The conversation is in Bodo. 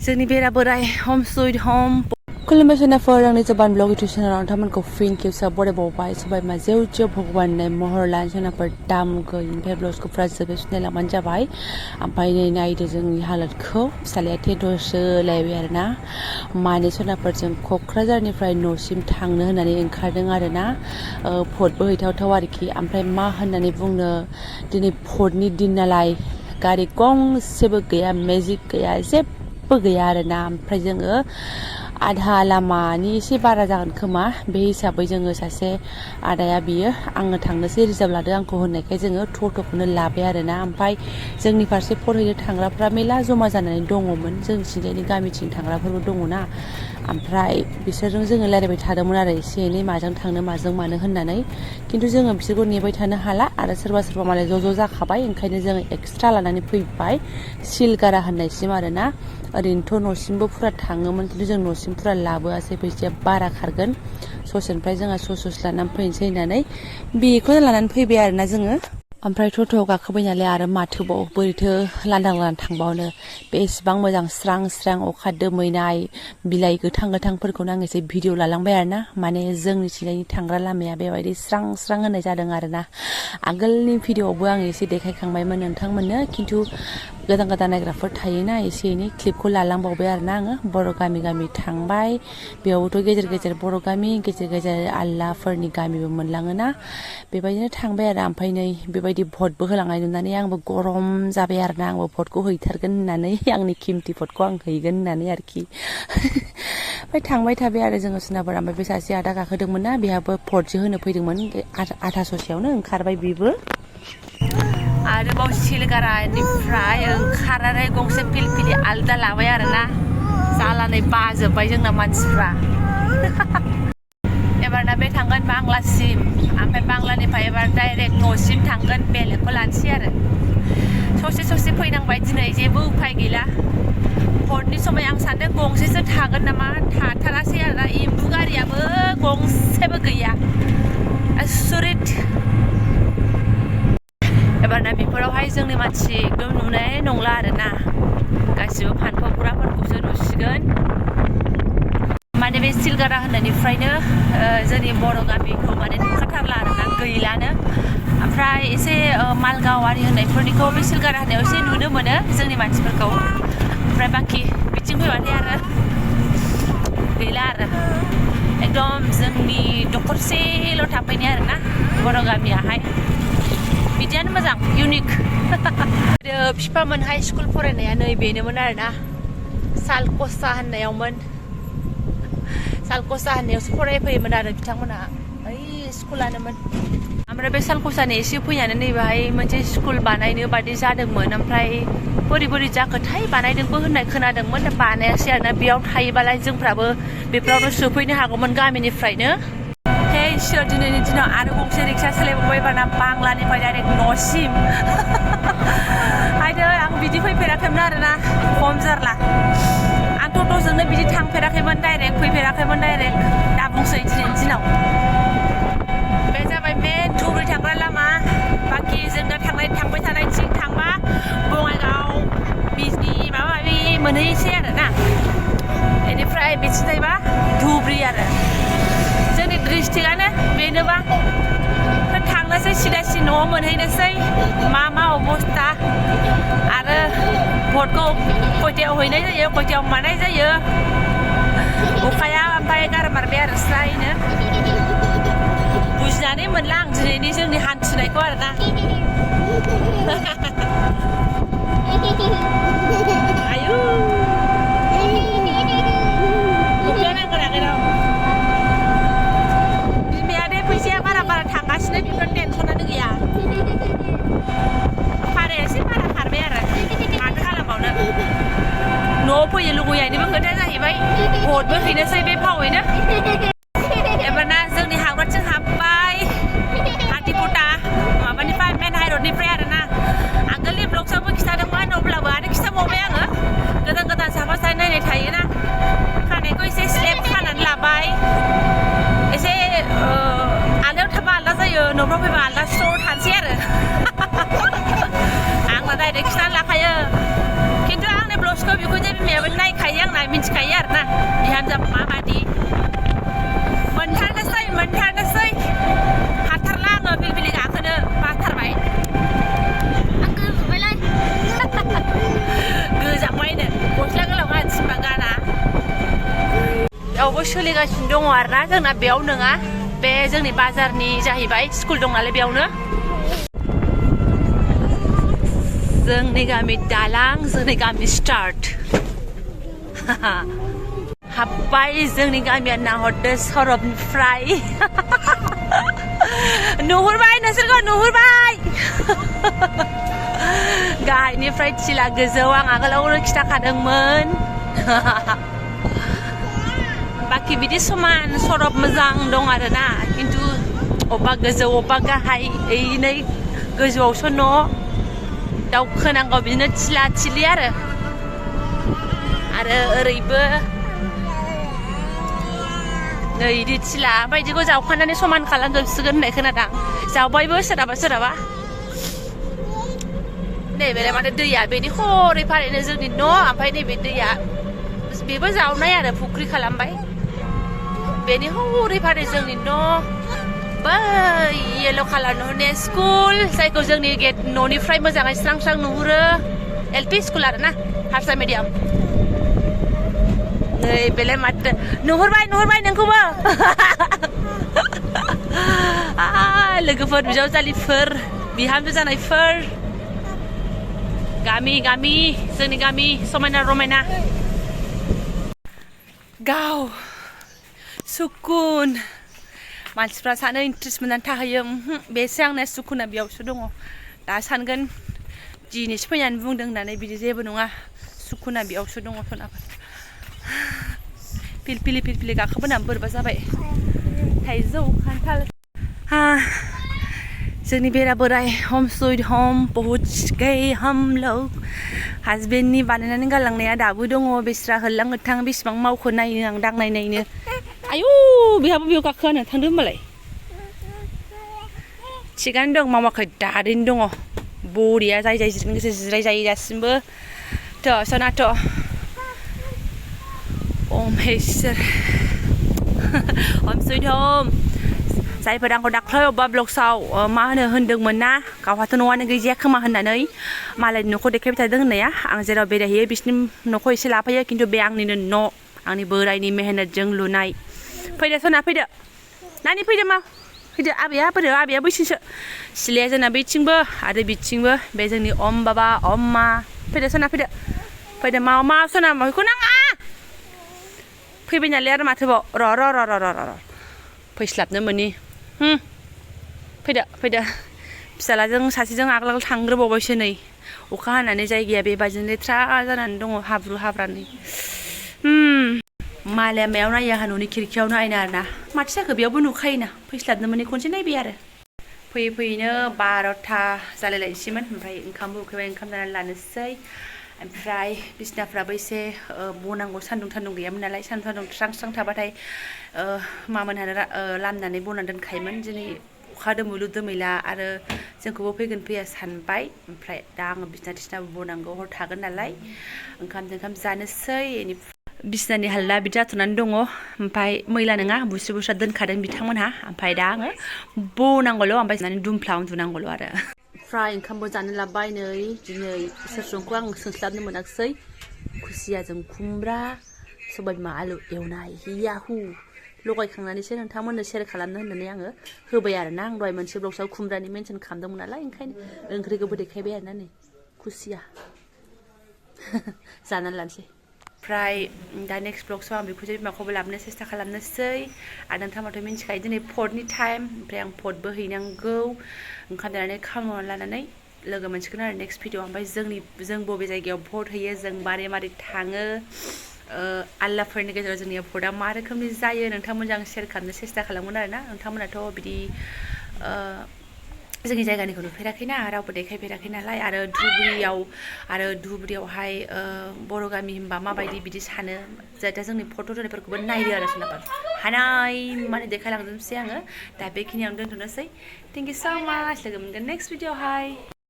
जोंनि बेरा बोराय home sweet home खुलुमबाय सोनाफोर आंनि जबान ब्लग इउटिउब चेनेलाव नोंथांमोनखौ फिन खेबसेबाव बरायबावबाय सबाय मा जेव जेव भगबाननि महर लान सोनाफोर दाम गैयिनिफ्राय ब्लाउसखौ फुरा जोबोद सुनायलांबानो जाबाय ओमफ्राय नै नायदो जोंनि हालोदखौ फिसालाया टेट'सो लायबाय आरोना माने सोनाफोरजों क'क्राझारनिफ्राय न'सिम थांनो होननानै ओंखारदों आरोना फटबो हैथावथाव आरोखि ओमफ्राय मा होननानै बुंनो दिनै फटनि दिन नालाय गारि गंसेबो गैया मेजिक गैया जेबो गैया आरोना ओमफ्राय जोङो आधा लामानि एसे बारा जागोन खोमा बे हिसाबै जोङो सासे आदाया बियो आङो थांनोसै रिजार्भ लादो आंखौ होननायखाय जोङो ट'ट'खौनो लाबाय आरोना ओमफ्राय जोंनि फारसे फरायनो थांग्राफ्रा मेला जमा जानानै दङमोन जोंनिथिंजायनि गामिथिं थांग्राफोरबो दङना ओमफ्राय बिसोरजों जोङो रायलायबाय थादोंमोन आरो एसे एनै माजों थांनो माजों मानो होननानै खिन्थु जोङो बिसोरखौ नेबाय थानो हाला आरो सोरबा सोरबा मालाय ज' जाखाबाय ओंखायनो जोङो एक्सट्रा लानानै फैबाय सिलगारा होननायसिम आरोना ओरैनोथ' न'सिमबो फुरा थाङोमोन खिन्थु जों न'सिम फुरा लाबोआसै फैसाया बारा खारगोन ससेनिफ्राय जोंहा सस लानानै फैनोसै होननानै बेखौनो लानानै फैबाय आरोना जोङो ओमफ्राय ट'ट'आव गाखोबाय नालाय आरो माथोबाव बोरैथो लांदां थांबावनो बेसेबां मोजां स्रां स्रां अखा दोमैनाय बिलाइ गोथां गोथांफोरखौनो आं एसे भिडिअ लालांबाय आरोना माने जोंनि थिंजायनि थांग्रा लामाया बेबायदि स्रां स्रां होननाय जादों आरोना आगोलनि भिडिअआवबो आं एसे देखायखांबायमोन नोंथांमोननो खिन्थु गोदान गोदान नायग्राफोर थायोना एसे एनै क्लिपखौ लालांबावबाय आरोना आङो बर' गामि गामि थांबाय बेयावबोथ' गेजेर गेजेर बर' गामि गेजेर गेजेर आलदाफोरनि गामिबो मोनलाङोना बेबायदिनो थांबाय आरो ओमफ्राय नै बेबायदि भटबो होलांनाय नुनानै आंबो गरम जाबाय आरोना आंबो भटखौ हैथारगोन होननानै आंनि किमति भटखौ आं हैगोन होननानै आरोखि ओमफ्राय थांबाय थाबाय आरो जोङो सोनाबर ओमफ्राय बे सासे आदा गाखोदोंमोन ना बेहाबो भटसो होनो फैदोंमोन आधा ससेयावनो ओंखारबाय बेबो आरोबाव सिलगारानिफ्राय ओंखारनानै गंसे फिलफिलि आलदा लाबाय आरोना जालानै बाजोब्बाय जोंना मानसिफ्रा एबारना बे थांगोन बांलासिम ओमफ्राय बांलानिफ्राय एबार डाइरेक्ट न'सिम थांगोन बेलेगखौ लानोसै आरो ससे ससे फैनांबाय दिनै जेबो उफाय गैला हरनि समाय आं सानदों गंसेसो थागोन नामा थाथारासै आरोना एम्बु गारियाबो गंसेबो गैया आसुरित एबारना बेफोरावहाय जोंनि मानसि एकदम नुनाय नंला आरोना गासिबो फानफावग्राफोरखौसो नुसिगोन माने बे सिलगारा होननायनिफ्रायनो जोंनि बर' गामिखौ माने नुखाथारला आरोना गैलानो ओमफ्राय एसे मालगावारि होननायफोरनिखौ बे सिलगारा होननायाव एसे नुनो मोनो जोंनि मानसिफोरखौ ओमफ्राय बाखि बिथिं फैबाथाय आरो गैला आरो एकदम जोंनि दखरसेल' थाफैनाय आरोना बर' गामियाहाय बिदियानो मोजां इउनिक बिफामोन हाइ स्कुल फरायनाया नै बेनोमोन आरोना सालकसा होननायावमोन सालकसा होननायावसो फरायफैयोमोन आरो बिथांमोनहा ओइ स्कुलानोमोन ओमफ्राय बे सालकसानि एसे फैनानै नैबेहाय मोनसे स्कुल बानायनो बादि जादोंमोन ओमफ्राय बोरै बोरै जाखोथाय बानायदोंबो होननाय खोनादोंमोन बानायासै आरोना बेयाव थायोबालाय जोंफ्राबो बेफोरावनो सोफैनो हागौमोन गामिनिफ्रायनो इसोर दिनैनि दिनाव आरो गंसे रिक्सा सालायबावबाय बारना बांलानिफ्राय डाइरेक्ट न'सिम आयदै आं बिदि फैफेराखैमोन आरोना खम जारला आं ट'ट'जोंनो बिदि थांफेराखैमोन डाइरेक्ट फैफेराखैमोन डाइरेक्ट दा बुंसै दिनैनि दिनाव बे जाबाय मेन धुबुरि थांग्रा लामा बाखि जों दा थांबाय थानायथिं थांबा बङाइगाव बिजनि माबा माबि मोनहैसै आरोना बेनिफ्राय बिथिंजायबा धुबुरि आरो जोंनि डिस्ट्रिक्टआनो बेनोबा थांनोसै सिदासि न'आव मोनहैनोसै मा अबस्था आरो भटखौ खयथायाव हैनाय जायो खयथायाव मानाय जायो अखाया ओमफ्राय गारमारबाय आरो स्रायनो बुजिनानै मोनला आं दिनैनि जोंनि हान्थिनायखौ आरोना आयु फैसाया बारा थांगासिनो बेफोर टेनसनानो गैया भाराया एसे बारा खारबाय आरो माथो खालामबावनो न'आव फैनो लुगैनायनिबो खोथा जाहैबाय भटबो हैनोसै बे फावैनो एबारना जोंनि हाग्राथिं हाबबाय हाथिखटा माबानिफ्राय मेन हाइरडनिफ्राय आरोना आगोलनि ब्लगसावबो खिथादोंमोन अब्लाबो आरो खिथाबावबाय आङो गोदान गोदान साफा साफा नायनाय थायोना खानायखौ एसे स्लेप खानानै लाबाय एसे आलदायाव थाबा आलदा जायो न'फ्राव फैबा आलदा स्र' थानोसै आरो आंना डाइरेक्ट खिथानानै लाखायो खिन्थु आंनि ब्लग मिथिखायो आरोना बिहामजो माबादि मोनथारनोसै हाथारला आङो बिलबिलि गाखोनो बाथारबाय आं गोजांबायलै गोजांबायनो गस्ला गोलाव गानसिनबा गाना बेयावबो सोलिगासिनो दङ आरोना जोंना बेयाव नङा बे जोंनि बाजारनि जाहैबाय स्कुल दं नालाय बेयावनो जोंनि गामि दालां जोंनि गामि स्टार्ट हाब्बाय जोंनि गामिया नाहरदो सरबनिफ्राय नुहुरबाय नोंसोरखौ नुहुरबाय गाहायनिफ्राय थिला गोजौ आं आगोलावनो खिथाखादोंमोन बाखि बिदि समान सरब मोजां दं आरोना खिन्थु अबेबा गोजौ अबेबा गाहाय ओइनै गोजौआवसो न' दावखोनांगौ बिदिनो थिला थिलि आरो ओरैबो नै इदि थिला बायदिखौ जावखानानै समान खालामजोबसिगोन होननाय खोनादों जावबायबो सोरहाबा नैबेलाय माथो दैया बेनि हरै फारैनो जोंनि न' ओमफ्राय नैबे दैया बेबो जावनाय आरो फुख्रि खालामबाय बेनि हरै फारै जोंनि न' बै येल' कालार नुहुरनाय स्कुल जायखौ जोंनि गेट न'निफ्राय मोजाङै स्रां स्रां नुहुरो LP स्कुल आरोना हारसा मिडियाम नै बेलाय माथो नुहुरबाय नोंखौबो लोगोफोर बिजावजालिफोर बिहामजो जानायफोर गामि जोंनि गामि समायना रमायना गाव सुकुन मानसिफ्रा सानो इन्ट्रेस्ट मोननानै थाहैयो बेसो आंना सुकुना बेयावसो दङ दा सानगोन दिनैसो फैनानै बुंदों होननानै बिदि जेबो नङा सुकुना बेयावसो दङ सनाफोर फिरफिलि गाखोबोनानै बोरैबा जाबाय थाइजौ खान्थाल जोंनि बेरा बोराय हम स्वीट हम बहुत गए हम लोग हासबेन्डनि बानायनानै गालांनाया दाबो दङ बेस्रा होल्लां होथां बेसेबां मावखो नायनो आं दांनायनो आयु बेहाबो बेयाव गाखोआनो थांदो होमबालाय थिगानो दं मावाखै दादैनो दङ बरिया जाय जिरायनो गोसो जिराय जायो दासिमबो थ' सनाथ' इसोर हम स्वीट हम जायफोर आंखौ दाख्लै अबेबा ब्लग्सआव मा होनदोंमोन ना गावहाथ' न'आनो गैजाया खोमा होननानै मालायनि न'खौ देखायबाय थादों होननाया आं जेराव बेरायहैयो बिसिनि न'खौ एसे लाफैयो खिन्थु बे आंनिनो न' आंनि बोरायनि मेहनतजों लुनाय फैदो सना फैदो नानि फैदो मा फैदो आबैया बैसिसो सिलाया जोंना बैथिंबो आरो बिथिंबो बे जोंनि अम बाबा अम्मा फैदो सना फैदो मा सना बेखौ नाङा फैबाय नालाय आरो माथोबाव र' फैस्लाबनो मोनि फैदो फिसालाजों सासेजों आगोल थांग्रोबावबायसो नै अखा हानानै जायगाया बेबादिनो लेथ्रा जानानै दङ हाब्रु हाब्रानि मालाया मायाव नायो आंहा न'नि खिरखियाव नायनो आरोना माथो जाखो बेयावबो नुखायोना फैस्लाबनो मोनि खनसे नायबाय आरो फैयैनो 12था जालायलायनोसैमोन ओमफ्राय ओंखामबो उखैबाय ओंखाम जानानै लानोसै ओमफ्राय बिसिनाफ्राबो एसे बनांगौ सान्दुं गैयामोन नालाय सान्दुं स्रां थाबाथाय मामोनहानो लामनानै बनानै दोनखायोमोन दिनै अखा दोमैला आरो जोंखौबो फैया सानबाय ओमफ्राय दा आङो बिसिना बनांगौ हर थागोन नालाय ओंखाम जानोसै बिसिनानि हाल्ला बिदि जाथ'नानै दङ ओमफ्राय मैला नङा बुस्रा दोनखादों बिथांमोनहा ओमफ्राय दा आङो बनांगौल' ओमफ्राय दुमफ्ला उन्दुनांगौल' आरो फ्राय ओंखामबो जानो लाबबाय नै दिनै सोरसंखौ आं सोंस्लाबनो मोनाखिसै खुसियाजों खुमब्रा सबायबिमा आलु एवनाय याहु लगायखांनानैसो नोंथांमोननो शेयार खालामनो होननानै आङो होबाय आरोना आं दहाय मोनसे ब्लग्सआव खुमब्रानि मेनसन खालामदोंमोन नालाय ओंखायनो ओंख्रिखौबो देखायबाय आरोना नै खुसिया जानानै लानोसै ओमफ्राय दा नेक्स्ट ब्लग्सआव आं बेखौसो बिमाखौबो लाबोनो सेस्था खालामनोसै आरो नोंथाङाथ' मिन्थिखायो दिनै फटनि टाइम ओमफ्राय आं फटबो हैनांगौ ओंखाम जानानै खामानि लानानै लोगो मोनसिगोन आरो नेक्स्ट भिडिअ ओमफ्राय जों बबे जायगायाव भट होयो जों मारै थाङो आलदाफोरनि गेजेराव जोंनि भटआ मा रोखोमनि जायो नोंथांमोनजों आं शेयार खालामनो सेस्था खालामगोन आरोना नोंथांमोनाथ' बिदि जोंनि जायगानिखौ नुफेराखैना रावबो देखायफेराखै नालाय आरो धुबुरियावहाय बर' गामि होनबा माबायदि बिदि सानो दा जोंनि फट' होनायफोरखौबो नायदो आरो सोरनाबा हानाय माने देखायलांजोबनोसै आङो दा बेखिनियावनो दोनथ'नोसै थेंक इउ स' माच लोगो मोनगोन नेक्स्ट भिडिअ'हाय